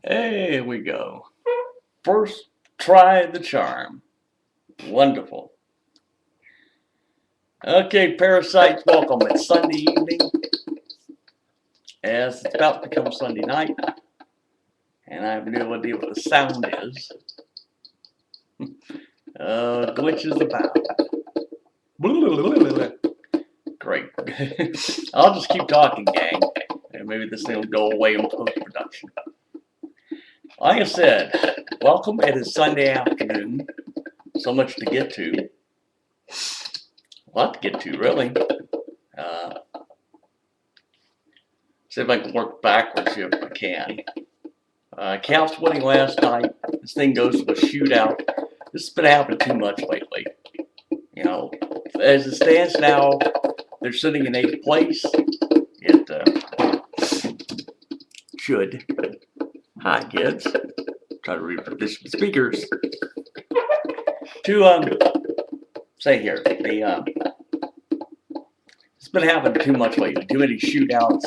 Here we go. First, try the charm. Wonderful. Okay, parasites, welcome. It's Sunday evening, as it's about to become Sunday night, and I have no idea what the sound is. Glitches about. Great. I'll just keep talking, gang, and maybe this thing will go away in post-production. Like I said, welcome. It is Sunday afternoon. So much to get to. A lot to get to, really. See if I can work backwards here if I can. Caps winning last night. This thing goes to a shootout. This has been happening too much lately. You know, as it stands now, they're sitting in 8th place. It should. Hi, kids. Try to read the speakers. To say here, it's been happening too much lately. Too many shootouts.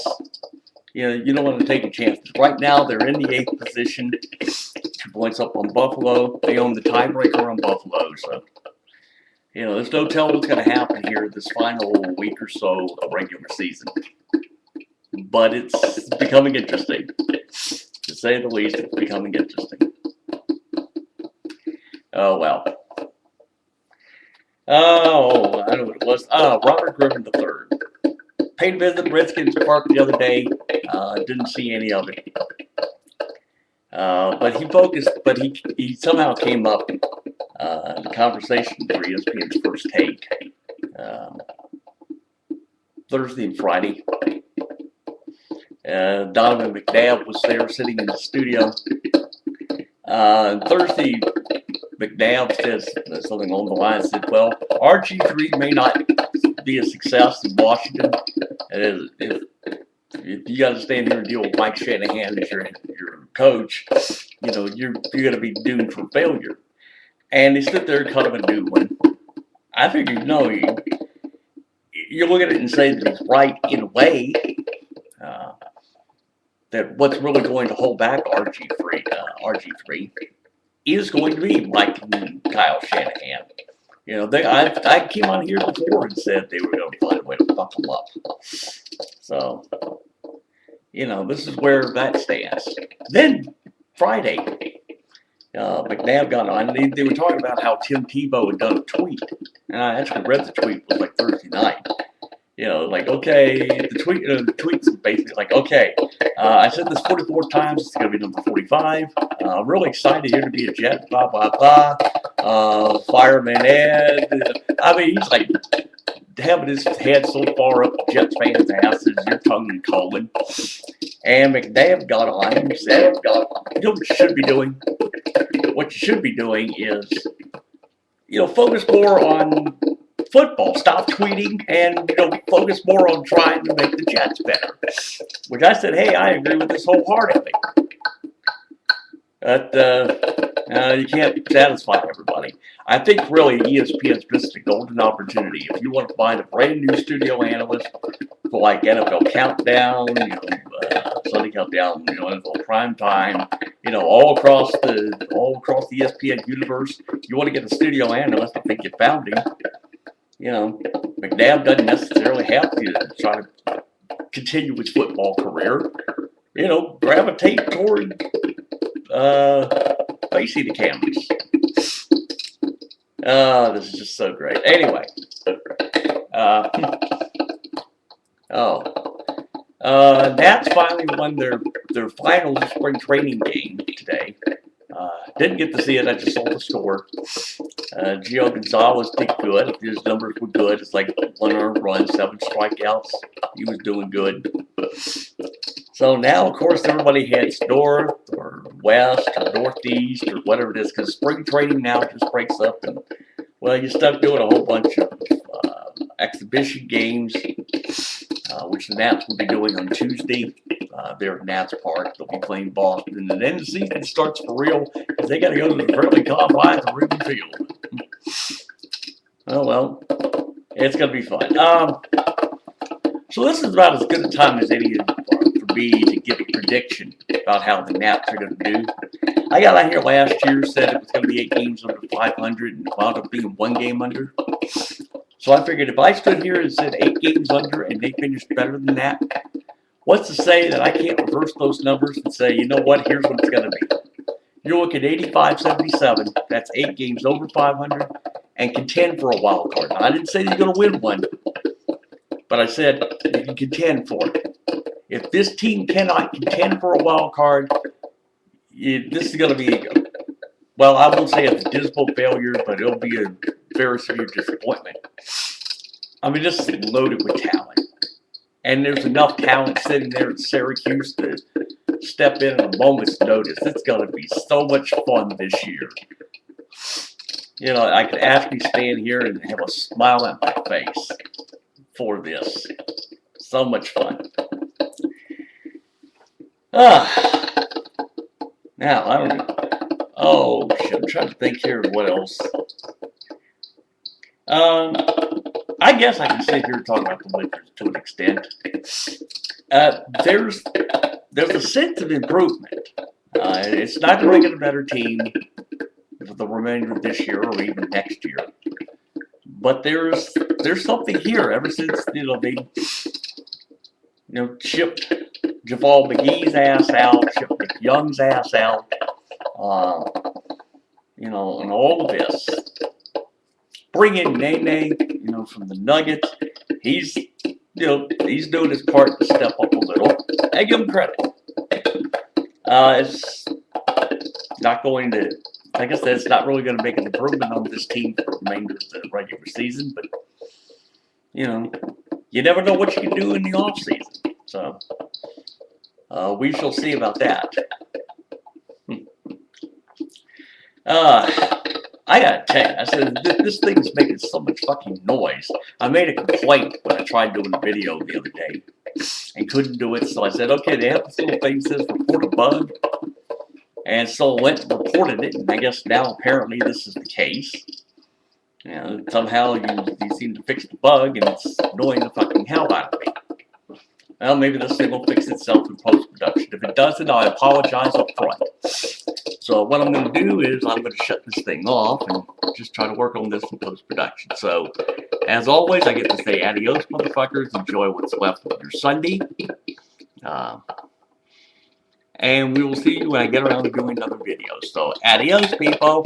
You don't want to take a chance. Right now, they're in the 8th position, 2 points up on Buffalo. They own the tiebreaker on Buffalo, so there's no telling what's going to happen here this final week or so of regular season. But it's becoming interesting, to say the least. It's becoming interesting. Oh well. Oh, I know what it was. Robert Griffin III. Paid a visit at Redskins Park the other day. Didn't see any of it. But he focused, but he somehow came up in the conversation for ESPN's First Take Thursday and Friday. Donovan McNabb was there sitting in the studio. Thursday, McNabb says something along the lines, said, well, RG3 may not be a success in Washington. If you got to stand here and deal with Mike Shanahan as your coach, you're going to be doomed for failure. And they sit there and cut him a new one. I figured, you look at it and say that he's right in a way. That what's really going to hold back RG3 is going to be Mike and Kyle Shanahan. I came on here before and said they were going to find a way to fuck them up. So, this is where that stands. Then, Friday, McNabb got on, and they were talking about how Tim Tebow had done a tweet. And I actually read the tweet. It was like Thursday night. Okay, the tweet's basically like, okay, I said this 44 times, it's going to be number 45. Really excited here to be a Jet, blah, blah, blah. Fireman Ed. I mean, he's like having his head so far up Jets fans' asses, your tongue and colon. And McNabb got on and said, what you should be doing? What you should be doing is, focus more on football. Stop tweeting and focus more on trying to make the Jets better. Which I said, hey, I agree with this wholeheartedly. But you can't satisfy everybody. I think really ESPN's missed a golden opportunity. If you want to find a brand new studio analyst for like NFL Countdown, Sunday Countdown, NFL Prime Time, all across the ESPN universe, you want to get a studio analyst, I think you found him. McNabb doesn't necessarily have to try to continue his football career. Gravitate toward facing the cameras. This is just so great. Anyway. Nats finally won their final spring training game today. Didn't get to see it. I just saw the score. Gio Gonzalez did good. His numbers were good. It's like 1 earned run, 7 strikeouts. He was doing good. So now, of course, everybody heads north or west or northeast or whatever it is, because spring training now just breaks up, and you're stuck doing a whole bunch of exhibition games, which the Nats will be doing on Tuesday. There at Nats Park, they'll be playing Boston, and then the season starts for real because they got to go to the Fairleigh Combine to Wrigley Field. Oh well, it's gonna be fun. So this is about as good a time as any for me to give a prediction about how the Nats are going to do. I got out here last year, said it was going to be 8 games under 500, and wound up being 1 game under. So I figured if I stood here and said 8 games under and they finished better than that, what's to say that I can't reverse those numbers and say, you know what, here's what it's going to be. You're looking at 85-77, that's 8 games over 500, and contend for a wild card. Now, I didn't say you're going to win one, but I said you can contend for it. If this team cannot contend for a wild card, this is going to be, well, I won't say it's a dismal failure, but it'll be a very severe disappointment. I mean, this is loaded with talent. And there's enough talent sitting there at Syracuse to step in at a moment's notice. It's going to be so much fun this year. You know, I could actually stand here and have a smile on my face for this. So much fun. Now, I don't know. Oh, shit, I'm trying to think here of what else. I guess I can sit here and talk about the Lakers to an extent. There's a sense of improvement. It's not going to make it a better team for the remainder of this year or even next year. But there's something here ever since they shipped Javal McGee's ass out, shipped Nick Young's ass out, and all of this. Bring in Nene, from the Nuggets. He's doing his part to step up a little. I give him credit. It's not going to, like I said, it's not really going to make an improvement on this team for the remainder of the regular season, but, you never know what you can do in the off season. So, we shall see about that. I gotta tell you, I said, this thing is making so much fucking noise. I made a complaint when I tried doing a video the other day and couldn't do it, so I said, okay, they have this little thing that says report a bug. And so I went and reported it, and I guess now apparently this is the case. Somehow you seem to fix the bug, and it's annoying the fucking hell out of me. Well, maybe this thing will fix itself in post-production. If it doesn't, I apologize up front. So what I'm going to do is I'm going to shut this thing off and just try to work on this in post-production. So, as always, I get to say adios, motherfuckers. Enjoy what's left of your Sunday. And we will see you when I get around to doing another video. So, adios, people.